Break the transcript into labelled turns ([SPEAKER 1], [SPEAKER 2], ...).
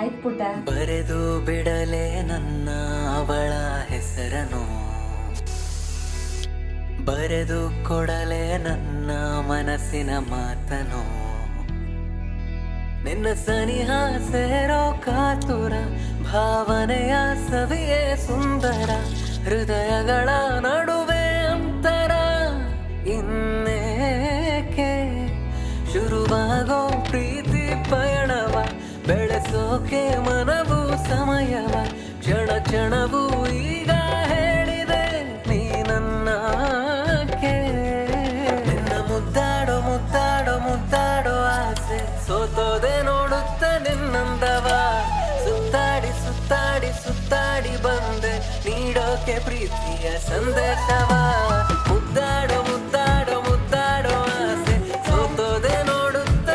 [SPEAKER 1] ಆಯ್ತು ಪುಟ್ಟ.
[SPEAKER 2] ಬರೆದು ಬಿಡಲೆ ನನ್ನ ಅವಳ ಹೆಸರನು, ಬರೆದು ಕೊಡಲೆ ನನ್ನ ಮನಸ್ಸಿನ ಮಾತನು. ನಿನ್ನ ಸನಿಹ ಸೇರೋ ಕಾತುರ, ಭಾವನೆಯ ಸವಿಯೇ ಸುಂದರ, ಹೃದಯಗಳ ನಡುವೆ ಅಂತರ ಇನ್ನೇಕೆ. ಶುರುವಾಗೋ ಪ್ರೀತಿ ಪಯಣವ ಬೆಳೆಸೋಕೆ ಮನವು ಸಮಯವ, ಕ್ಷಣ ಕ್ಷಣವೂ ಈಗ ಹೇಳಿದೆ ನೀ ನನ್ನಕ್ಕೆ. ನಿನ್ನ ಮುದ್ದಾಡೋ ಮುದ್ದಾಡೋ ಮುದ್ದಾಡೋ ಆಸೆ, ಸೋತೋದೆ ನೋಡುತ್ತ ನಿನ್ನಂದವ. ಸುತ್ತಾಡಿ ಸುತ್ತಾಡಿ ಸುತ್ತಾಡಿ ಬಂದೆ ನೀಡೋಕೆ ಪ್ರೀತಿಯ ಸಂದೇಶವ.